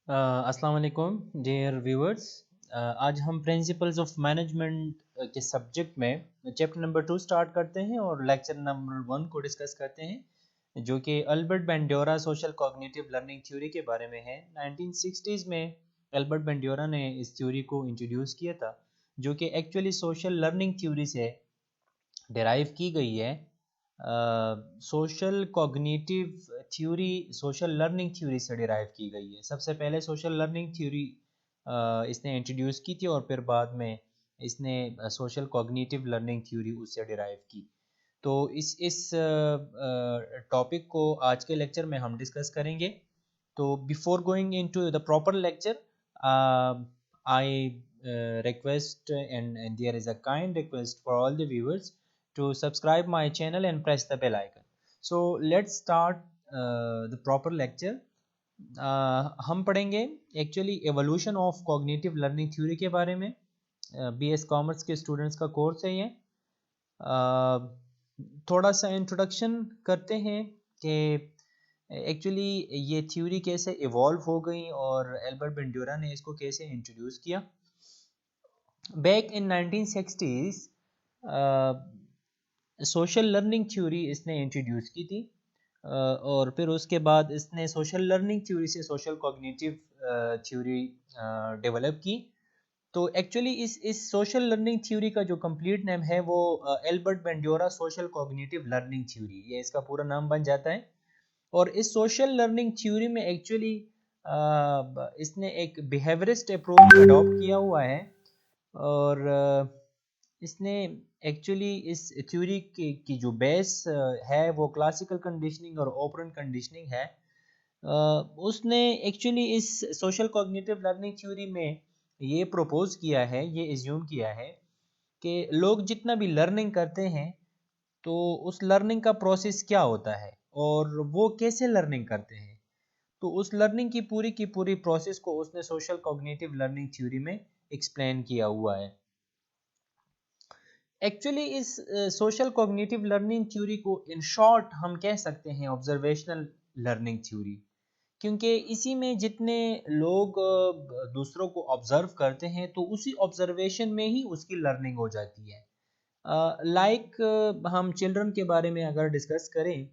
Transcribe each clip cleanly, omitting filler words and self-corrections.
अस्सलाम वालेकुम dear viewers. आज हम प्रिंसिपल्स ऑफ मैनेजमेंट के सब्जेक्ट में चैप्टर नंबर 2 स्टार्ट करते हैं और लेक्चर नंबर 1 को डिस्कस करते हैं, जो कि Albert Bandura social cognitive learning theory के बारे में है। 1960s में अल्बर्ट बेंडोरा ने इस थ्योरी को इंट्रोड्यूस किया था, जो कि एक्चुअली सोशल लर्निंग थ्योरी से डिराइव की गई है। Social cognitive theory social learning theory से डिराइव की गई है। सबसे पहले सोशल लर्निंग थ्योरी इसने इंट्रोड्यूस की थी और फिर बाद में इसने सोशल कॉग्निटिव लर्निंग थ्योरी उससे डिराइव की। तो इस टॉपिक को आज के लेक्चर में हम डिस्कस करेंगे। तो before going into the proper lecture, I request and there is a kind request for all the viewers to subscribe my channel and press the bell icon. So let's start the proper lecture. हम पढ़ेंगे actually evolution of cognitive learning theory के बारे में। BS commerce के students का course है ये। थोड़ा सा इंट्रोडक्शन करते हैं कि एक्चुअली ये थ्योरी कैसे इवॉल्व हो गई और एल्बर्ट बेंडोरा ने इसको कैसे इंट्रोड्यूस किया। Back in 1960s social learning theory इसने इंट्रोड्यूस की थी, और फिर उसके बाद इसने सोशल लर्निंग थ्योरी से सोशल कॉग्निटिव थ्योरी डेवलप की। तो एक्चुअली इस सोशल लर्निंग थ्योरी का जो कंप्लीट नेम है वो Albert Bandura social cognitive learning theory, ये इसका पूरा नाम बन जाता है। और इस सोशल लर्निंग थ्योरी में एक्चुअली इसने एक बिहेवियरिस्ट अप्रोच अडॉप्ट किया हुआ है। और इसने एक्चुअली इस थ्योरी की जो बेस है वो क्लासिकल कंडीशनिंग और ऑपरेंट कंडीशनिंग है। उसने एक्चुअली इस सोशल कॉग्निटिव लर्निंग थ्योरी में ये प्रपोज किया है, ये एज्यूम किया है कि लोग जितना भी लर्निंग करते हैं तो उस लर्निंग का प्रोसेस क्या होता है और वो कैसे लर्निंग करते हैं। तो उस लर्निंग की पूरी प्रोसेस को उसने सोशल कॉग्निटिव लर्निंग थ्योरी में एक्सप्लेन किया हुआ है। एक्चुअली इस सोशल कॉग्निटिव लर्निंग थ्योरी को इन शॉर्ट हम कह सकते हैं ऑब्जर्वेशनल लर्निंग थ्योरी, क्योंकि इसी में जितने लोग दूसरों को ऑब्जर्व करते हैं तो उसी ऑब्जर्वेशन में ही उसकी लर्निंग हो जाती है। हम चिल्ड्रन के बारे में अगर डिस्कस करें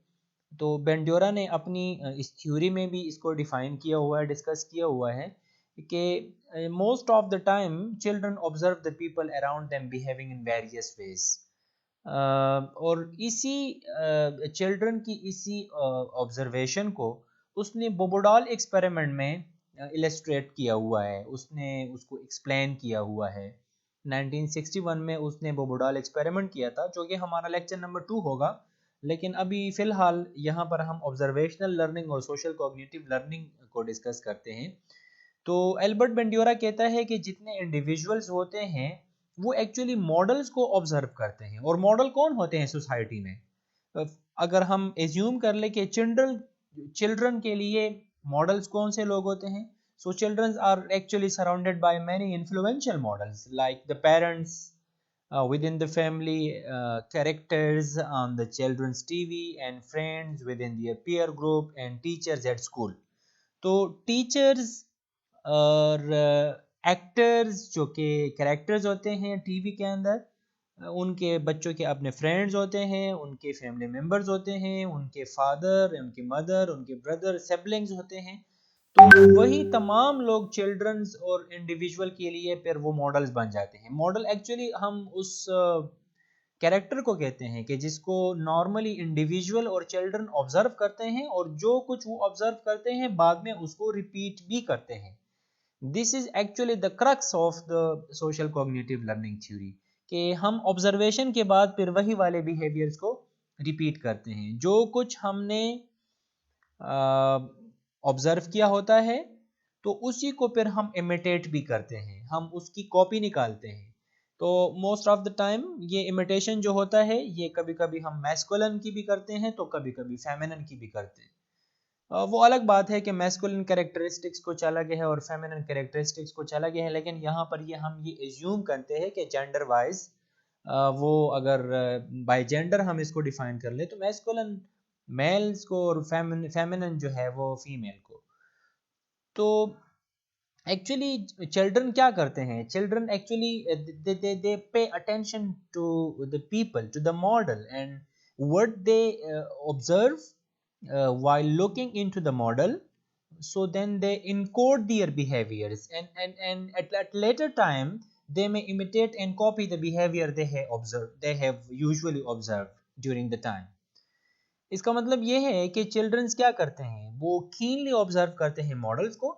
तो बेंडोरा ने अपनी इस थ्योरी में भी इसको डिफाइन किया हुआ है, डिस्कस किया हुआ है कि most of the time children observe the people around them behaving in various ways. और इसी चिल्ड्रन की इसी ऑब्जर्वेशन को उसने बोबोडाल एक्सपेरिमेंट में इलस्ट्रेट किया हुआ है, उसने उसको एक्सप्लेन किया हुआ है। 1961 में उसने बोबोडाल एक्सपेरिमेंट किया था, जो कि हमारा लेक्चर नंबर 2 होगा। लेकिन अभी फ़िलहाल यहाँ पर हम ऑब्जर्वेशनल लर्निंग और सोशल कॉग्निटिव लर्निंग को डिस्कस करते हैं। तो एल्बर्ट बेंडोरा कहता है कि जितने इंडिविजुअल्स होते हैं वो एक्चुअली मॉडल्स को ऑब्जर्व करते हैं। और मॉडल कौन होते हैं सोसाइटी में? अगर हम एज्यूम कर ले कि चिल्ड्रन चिल्ड्रन के लिए मॉडल्स कौन से लोग होते हैं, so children are actually surrounded by many influential models like the parents within the family, characters on the children's TV, and friends within their peer group, and teachers at school. तो teachers और actors जो कि characters होते हैं TV के अंदर, उनके बच्चों के अपने फ्रेंड्स होते हैं, उनके फैमिली मेम्बर्स होते हैं, उनके फादर, उनकी मदर, उनके ब्रदर, सिबलिंग्स होते हैं। तो वही तमाम लोग चिल्ड्रंस और इंडिविजुअल के लिए फिर वो मॉडल्स बन जाते हैं। मॉडल एक्चुअली हम उस कैरेक्टर को कहते हैं कि जिसको नॉर्मली इंडिविजुअल और चिल्ड्रन ऑब्जर्व करते हैं और जो कुछ वो ऑब्जर्व करते हैं बाद में उसको रिपीट भी करते हैं। This is actually the crux of the social cognitive learning theory, कि हम ऑब्जर्वेशन के बाद फिर वही वाले बिहेवियर्स को रिपीट करते हैं। जो कुछ हमने ऑब्जर्व किया होता है तो उसी को फिर हम इमिटेट भी करते हैं, हम उसकी कॉपी निकालते हैं। तो मोस्ट ऑफ द टाइम ये इमिटेशन जो होता है ये कभी कभी हम मैस्कुलिन की भी करते हैं तो कभी कभी फेमिनिन की भी करते हैं। वो अलग बात है कि मैस्कुलिन कैरेक्टरिस्टिक्स को चला गया है और फेमिनिन कैरेक्टरिस्टिक्स को चला गया है, लेकिन यहाँ पर ये हम ये एज्यूम करते हैं कि जेंडर वाइज वो अगर बाय जेंडर हम इसको डिफाइन कर ले तो मैस्कुलिन मेल्स को और फेमिनिन जो है वो फीमेल को। तो एक्चुअली चिल्ड्रन क्या करते हैं, children actually they pay attention to the people, to the model, and what they observe while looking into the model, so then they encode their behaviors, and at later time they may imitate and copy the behavior they have usually observed during the time. इसका मतलब ये है कि children's क्या करते हैं, वो keenly observe करते हैं मॉडल्स को,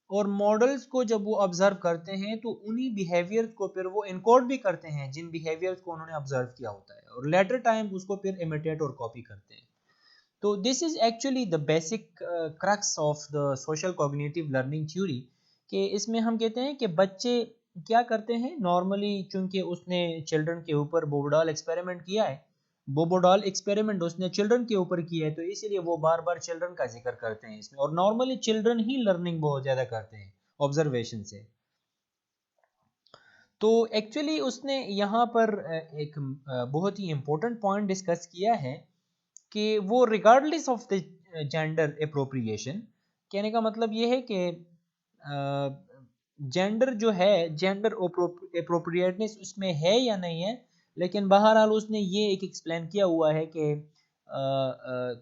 और मॉडल्स को जब वो ऑब्जर्व करते हैं तो उन्हीं बिहेवियर्स को फिर वो इनकोड भी करते हैं जिन बिहेवियर्स को उन्होंने ऑब्जर्व किया होता है, और लेटर टाइम उसको फिर इमिटेट और कॉपी करते हैं. तो this is actually the basic crux of the social cognitive learning theory, कि इसमें हम कहते हैं कि बच्चे क्या करते हैं नॉर्मली, चूंकि उसने चिल्ड्रन के ऊपर बोबोडाल एक्सपेरिमेंट किया है, बोबोडाल एक्सपेरिमेंट उसने चिल्ड्रन के ऊपर किया है, तो इसीलिए वो बार बार चिल्ड्रन का जिक्र करते हैं इसमें, और नॉर्मली चिल्ड्रन ही लर्निंग बहुत ज़्यादा करते हैं ऑब्जर्वेशन से. तो एक्चुअली उसने यहाँ पर एक बहुत ही इम्पोर्टेंट पॉइंट डिस्कस किया है कि वो regardless of the gender appropriation, कहने का मतलब ये है कि जेंडर जो है, जेंडर अप्रोप्रिएटनेस उसमें है या नहीं है, लेकिन बहरहाल उसने ये एक एक्सप्लेन किया हुआ है कि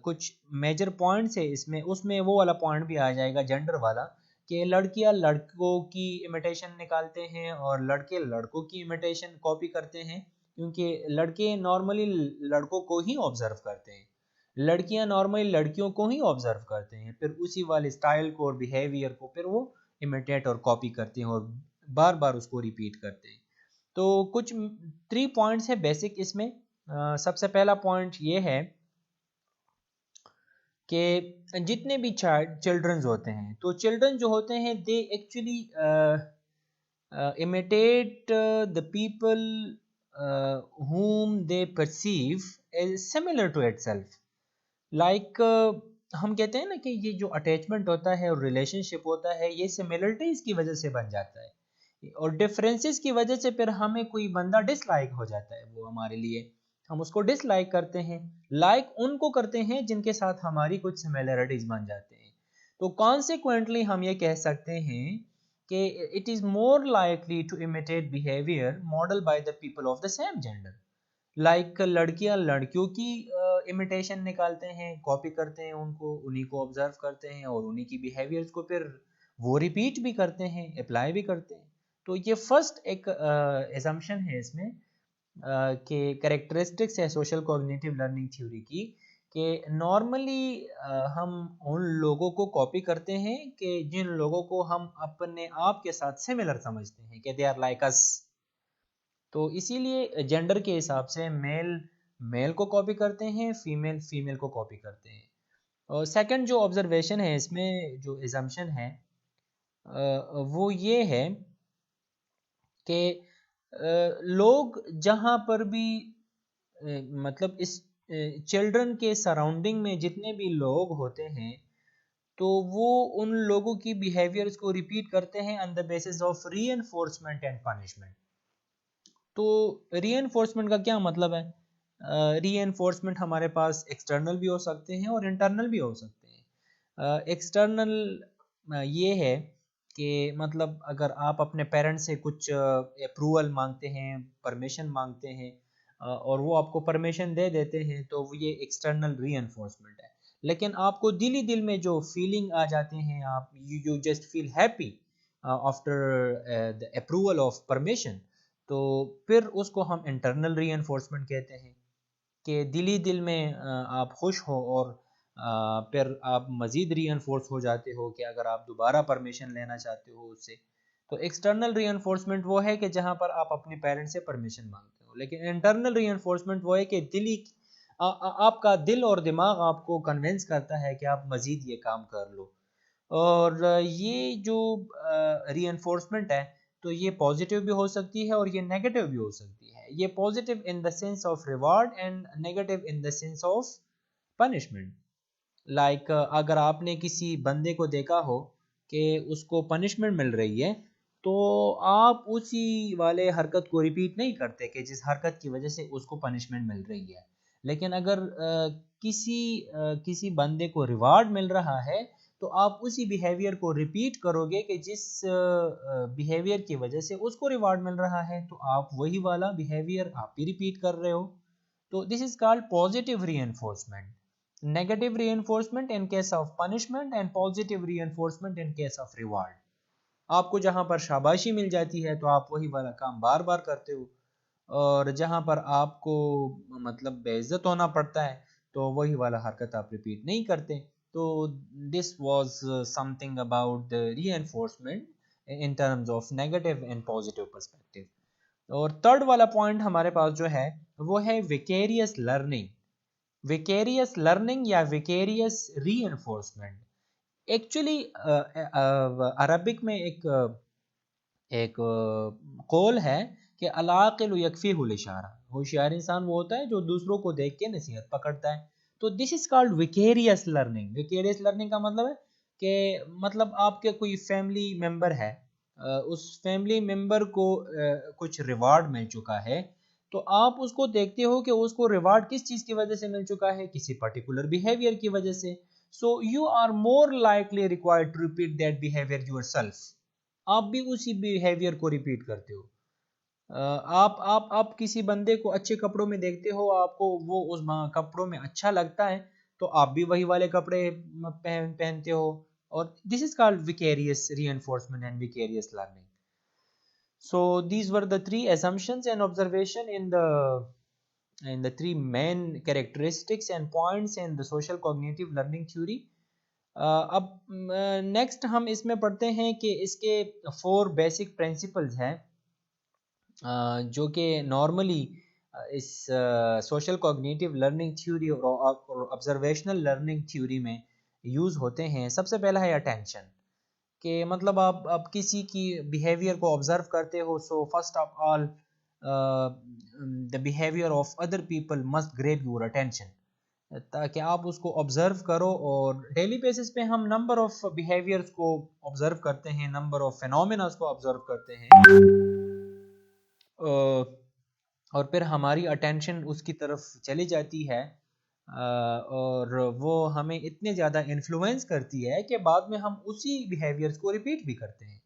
कुछ मेजर पॉइंट्स है इसमें, उसमें वो वाला पॉइंट भी आ जाएगा जेंडर वाला, कि लड़कियां लड़कों की इमिटेशन निकालते हैं और लड़के लड़कों की इमिटेशन कॉपी करते हैं, क्योंकि लड़के नॉर्मली लड़कों को ही ऑब्जर्व करते हैं, लड़कियां नॉर्मली लड़कियों को ही ऑब्जर्व करते हैं, फिर उसी वाले स्टाइल को और बिहेवियर को फिर वो इमिटेट और कॉपी करते हैं और बार बार उसको रिपीट करते हैं. तो कुछ 3 पॉइंट्स है बेसिक इसमें. सबसे पहला पॉइंट ये है कि जितने भी चिल्ड्रंस होते हैं, तो चिल्ड्रन जो होते हैं they actually imitate the people whom they perceive as similar to itself. Like हम कहते हैं ना कि ये जो अटैचमेंट होता है और रिलेशनशिप होता है, ये सिमिलरिटीज़ की वजह से बन जाता है, और डिफरेंसेस की वजह से फिर हमें कोई बंदा डिसलाइक हो जाता है, वो हमारे लिए हम उसको डिसलाइक करते हैं, लाइक उनको करते हैं जिनके साथ हमारी कुछ सिमिलरिटीज़ बन जाते हैं. तो कॉन्सिक्वेंटली हम ये कह सकते हैं कि it is more likely to imitate behaviour model by the people of the same gender. Like लड़कियां लड़कियों की इमिटेशन निकालते हैं, कॉपी करते हैं उनको, उन्हीं को ऑब्जर्व करते हैं और उन्हीं की बिहेवियर्स को फिर वो रिपीट भी करते हैं, अप्लाई भी करते हैं. तो ये फर्स्ट एक एजम्पशन है इसमें कि कैरेक्टरिस्टिक्स है सोशल कॉग्निटिव लर्निंग थ्योरी की, कि नॉर्मली हम उन लोगों को कॉपी करते हैं कि जिन लोगों को हम अपने आप के साथ सिमिलर समझते हैं, कि दे आर लाइक अस. तो इसीलिए जेंडर के हिसाब से मेल मेल को कॉपी करते हैं, फीमेल फीमेल को कॉपी करते हैं. और सेकंड जो ऑब्जर्वेशन है इसमें, जो एजम्पशन है वो ये है कि लोग जहाँ पर भी मतलब इस चिल्ड्रन के सराउंडिंग में जितने भी लोग होते हैं, तो वो उन लोगों की बिहेवियर्स को रिपीट करते हैं on the basis of reinforcement and punishment. तो रीएनफोर्समेंट का क्या मतलब है? रीएनफोर्समेंट हमारे पास एक्सटर्नल भी हो सकते हैं और इंटरनल भी हो सकते हैं. एक्सटर्नल ये है कि मतलब अगर आप अपने पेरेंट्स से कुछ अप्रूवल मांगते हैं, परमिशन मांगते हैं, और वो आपको परमिशन दे देते हैं, तो ये एक्सटर्नल रीएनफोर्समेंट है. लेकिन आपको दिल ही दिल में जो फीलिंग आ जाते हैं, आप you just feel happy after the approval of permission, तो फिर उसको हम इंटरनल रीएनफोर्समेंट कहते हैं, कि दिल ही दिल में आप खुश हो और फिर आप मज़ीद रीएनफोर्स हो जाते हो कि अगर आप दोबारा परमिशन लेना चाहते हो उससे. तो एक्सटर्नल रीएनफोर्समेंट वो है कि जहाँ पर आप अपने पेरेंट्स से परमिशन मांगते हो, लेकिन इंटरनल रीएनफोर्समेंट वो है कि आपका दिल और दिमाग आपको कन्विंस करता है कि आप मज़ीद ये काम कर लो. और ये जो रीएनफोर्समेंट है, तो ये पॉजिटिव भी हो सकती है और ये नेगेटिव भी हो सकती है. ये positive in the sense of reward and negative in the sense of punishment. Like अगर आपने किसी बंदे को देखा हो कि उसको पनिशमेंट मिल रही है, तो आप उसी वाले हरकत को रिपीट नहीं करते कि जिस हरकत की वजह से उसको पनिशमेंट मिल रही है. लेकिन अगर किसी बंदे को रिवार्ड मिल रहा है, तो आप उसी बिहेवियर को रिपीट करोगे कि जिस बिहेवियर की वजह से उसको रिवार्ड मिल रहा है, तो आप वही वाला बिहेवियर आप भी रिपीट कर रहे हो। तो this is called positive reinforcement. Negative reinforcement in case of punishment and positive reinforcement in case of reward. आपको जहां पर शाबाशी मिल जाती है तो आप वही वाला काम बार बार करते हो, और जहां पर आपको मतलब बेइज्जत होना पड़ता है तो वही वाला हरकत आप रिपीट नहीं करते। तो this was something about the reinforcement in terms of negative and positive perspective. और थर्ड वाला पॉइंट हमारे पास जो है वो है विकेरियस लर्निंग। विकेरियस लर्निंग या विकेरियस रीइंफोर्समेंट। एक्चुअली अरबिक में एक एक कौल है कि अलाकिल यकफीहुल इशारा। होशियार इंसान वो होता है जो दूसरों को देख के नसीहत पकड़ता है। तो this is called vicarious learning. Vicarious learning का मतलब है कि मतलब आपके कोई फैमिली मेंबर है, उस फैमिली मेंबर को कुछ रिवार्ड मिल चुका है, तो आप उसको देखते हो कि उसको रिवार्ड किस चीज़ की वजह से मिल चुका है, किसी पर्टिकुलर बिहेवियर की वजह से। So you are more likely required to repeat that behaviour yourself. आप भी उसी बिहेवियर को रिपीट करते हो। आप किसी बंदे को अच्छे कपड़ों में देखते हो, आपको वो उस कपड़ों में अच्छा लगता है, तो आप भी वही वाले कपड़े पहनते हो। और this is called vicarious reinforcement and vicarious learning. So these were the three assumptions and observation in the three main characteristics and points in the social cognitive learning theory. अब नेक्स्ट हम इसमें पढ़ते हैं कि इसके 4 बेसिक प्रिंसिपल्स हैं जो कि नॉर्मली इस सोशल कॉग्निटिव लर्निंग थ्योरी और ऑब्जर्वेशनल लर्निंग थ्योरी में यूज़ होते हैं। सबसे पहला है अटेंशन, कि मतलब आप किसी की बिहेवियर को ऑब्जर्व करते हो, so first of all the behaviour of other people must grab your attention, ताकि आप उसको ऑब्जर्व करो। और डेली बेसिस पे हम नंबर ऑफ बिहेवियर्स को ऑब्जर्व करते हैं, नंबर ऑफ फिनोमेना को ऑब्जर्व करते हैं, और फिर हमारी अटेंशन उसकी तरफ चली जाती है, और वो हमें इतने ज़्यादा इन्फ्लुएंस करती है कि बाद में हम उसी बिहेवियर्स को रिपीट भी करते हैं।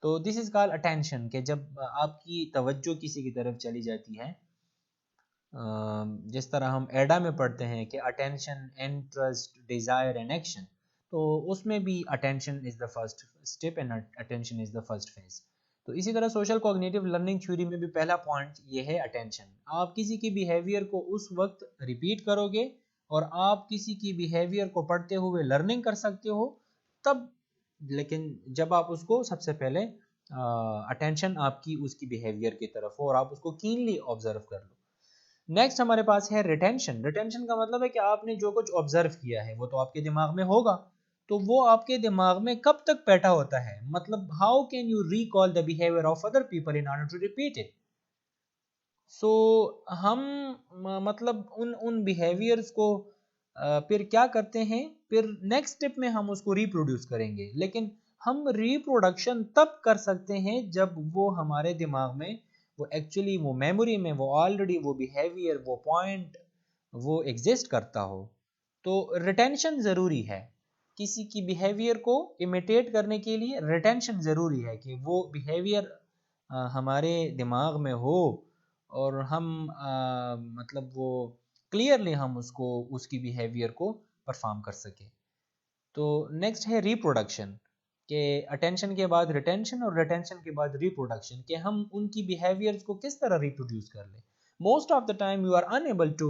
तो दिस इज़ कॉल्ड अटेंशन, कि जब आपकी तवज्जो किसी की तरफ चली जाती है, जिस तरह हम एडा में पढ़ते हैं कि attention, interest, desire and action, तो उसमें भी attention is the first step and attention is the first phase. तो इसी तरह सोशल कॉग्निटिव लर्निंग थ्योरी में भी पहला पॉइंट ये है अटेंशन। आप किसी की बिहेवियर को उस वक्त रिपीट करोगे और आप किसी की बिहेवियर को पढ़ते हुए लर्निंग कर सकते हो तब, लेकिन जब आप उसको सबसे पहले अटेंशन आपकी उसकी बिहेवियर की तरफ हो और आप उसको कीनली ऑब्जर्व कर लो। नेक्स्ट हमारे पास है रिटेंशन। रिटेंशन का मतलब है कि आपने जो कुछ ऑब्जर्व किया है वो तो आपके दिमाग में होगा, तो वो आपके दिमाग में कब तक बैठा होता है, मतलब how can you recall the behaviour of other people in order to repeat it. So हम मतलब उन उन बिहेवियर्स को फिर क्या करते हैं, फिर नेक्स्ट स्टेप में हम उसको रिप्रोड्यूस करेंगे। लेकिन हम रिप्रोडक्शन तब कर सकते हैं जब वो हमारे दिमाग में, वो एक्चुअली वो मेमोरी में वो ऑलरेडी वो बिहेवियर, वो पॉइंट वो एग्जिस्ट करता हो। तो रिटेंशन ज़रूरी है। किसी की बिहेवियर को इमिटेट करने के लिए रिटेंशन ज़रूरी है कि वो बिहेवियर हमारे दिमाग में हो और हम मतलब वो क्लियरली हम उसको उसकी बिहेवियर को परफॉर्म कर सके। तो नेक्स्ट है रिप्रोडक्शन, के अटेंशन के बाद रिटेंशन और रिटेंशन के बाद रिप्रोडक्शन, के हम उनकी बिहेवियर्स को किस तरह रिप्रोड्यूस कर लें। Most of the time you are unable to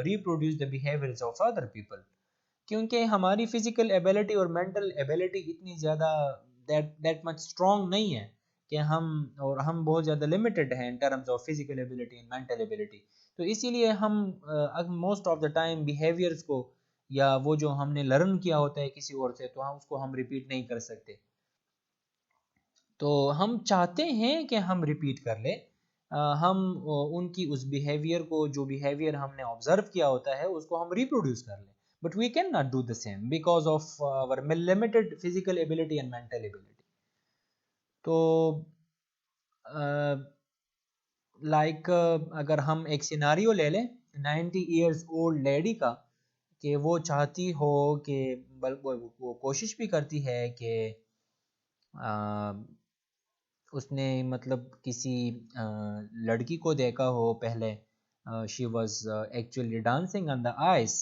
reproduce the behaviours of other people, क्योंकि हमारी फिजिकल एबिलिटी और मेंटल एबिलिटी इतनी ज़्यादा दैट मच स्ट्रॉन्ग नहीं है कि हम बहुत ज़्यादा लिमिटेड हैं in terms of physical ability and mental ability. तो इसीलिए हम most of the time behaviours को, या वो जो हमने लर्न किया होता है किसी और से, तो हम उसको हम रिपीट नहीं कर सकते। तो हम चाहते हैं कि हम रिपीट कर लें, हम उनकी उस बिहेवियर को, जो बिहेवियर हमने ऑब्जर्व किया होता है उसको हम रिप्रोड्यूस कर लें, but we can not do the same because of our limited physical ability and mental ability. तो लाइक अगर हम एक सिनारियो ले लें 90 ईयर्स ओल्ड लेडी का, कि वो चाहती हो कि वो कोशिश भी करती है कि उसने मतलब किसी लड़की को देखा हो पहले, she was actually dancing on the ice,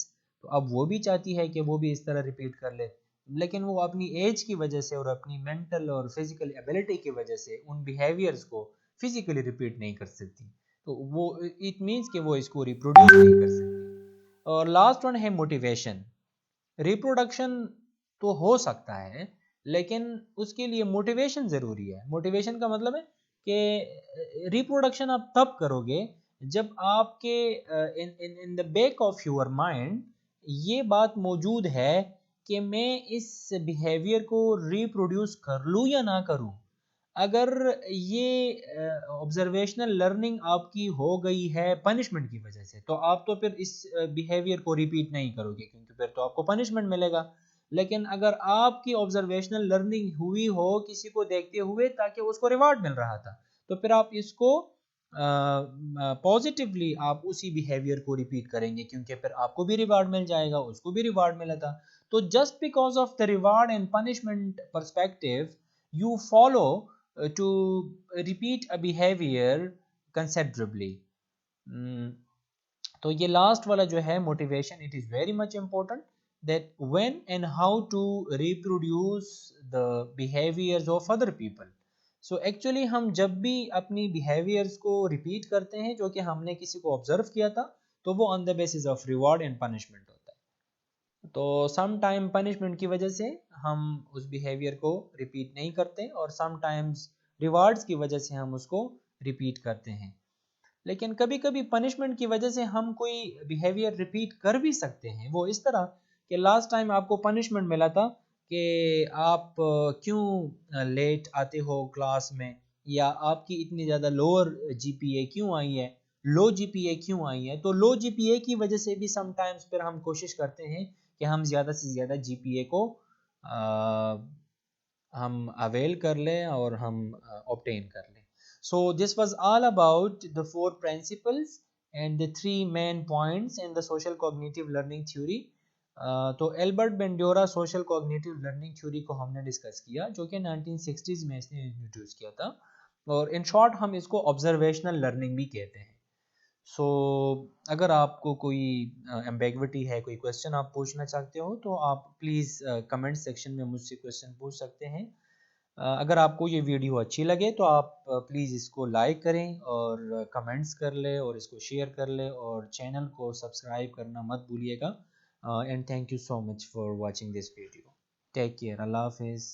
तो अब वो भी चाहती है कि वो भी इस तरह रिपीट कर ले, लेकिन वो अपनी एज की वजह से और अपनी मेंटल और फिजिकल एबिलिटी की वजह से उन बिहेवियर्स को फिजिकली रिपीट नहीं कर सकती, तो वो इट मीन्स कि वो इसको रिप्रोड्यूस नहीं कर सकती। और लास्ट वन है मोटिवेशन। रिप्रोडक्शन तो हो सकता है, लेकिन उसके लिए मोटिवेशन ज़रूरी है। मोटिवेशन का मतलब है कि रिप्रोडक्शन आप तब करोगे जब आपके in in in the back of your mind ये बात मौजूद है कि मैं इस बिहेवियर को रिप्रोड्यूस कर लूँ या ना करूँ। अगर ये ऑब्जर्वेशनल लर्निंग आपकी हो गई है पनिशमेंट की वजह से, तो आप तो फिर इस बिहेवियर को रिपीट नहीं करोगे, क्योंकि फिर तो आपको पनिशमेंट मिलेगा। लेकिन अगर आपकी ऑब्जर्वेशनल लर्निंग हुई हो किसी को देखते हुए ताकि उसको रिवार्ड मिल रहा था, तो फिर आप इसको पॉजिटिवली आप उसी बिहेवियर को रिपीट करेंगे, क्योंकि फिर आपको भी रिवार्ड मिल जाएगा, उसको भी रिवार्ड मिला था। तो just because of the reward and punishment perspective you follow to repeat a behavior considerably. तो ये लास्ट वाला जो है motivation, it is very much important that when and how to reproduce the behaviours of other people. So actually हम जब भी अपनी behaviours को रिपीट करते हैं जो कि हमने किसी को ऑब्जर्व किया था, तो वो on the basis of reward and punishment होता है। तो सम टाइम पनिशमेंट की वजह से हम उस बिहेवियर को रिपीट नहीं करते, और सम टाइम्स रिवार्ड्स की वजह से हम उसको रिपीट करते हैं। लेकिन कभी कभी पनिशमेंट की वजह से हम कोई बिहेवियर रिपीट कर भी सकते हैं। वो इस तरह कि लास्ट टाइम आपको पनिशमेंट मिला था कि आप क्यों लेट आते हो क्लास में, या आपकी इतनी ज़्यादा लोअर जीपीए क्यों आई है, लो जीपीए क्यों आई है। तो लो जीपीए की वजह से भी समटाइम्स फिर हम कोशिश करते हैं कि हम ज़्यादा से ज़्यादा जीपीए को हम अवेल कर लें और हम ऑब्टेन कर लें। So this was all about the four principles and the three main points in the social cognitive learning theory. तो Albert Bandura social cognitive learning theory को हमने डिस्कस किया, जो कि 1960s में इसने इंट्रोड्यूस किया था, और इन शॉर्ट हम इसको ऑब्जर्वेशनल लर्निंग भी कहते हैं। सो अगर आपको कोई एम्बेगविटी है, कोई क्वेश्चन आप पूछना चाहते हो, तो आप प्लीज़ कमेंट सेक्शन में मुझसे क्वेश्चन पूछ सकते हैं। अगर आपको ये वीडियो अच्छी लगे तो आप प्लीज़ इसको लाइक करें और कमेंट्स कर लें और इसको शेयर कर लें, और चैनल को सब्सक्राइब करना मत भूलिएगा। And thank you so much for watching this video. Take care, अल्लाह हाफिज़।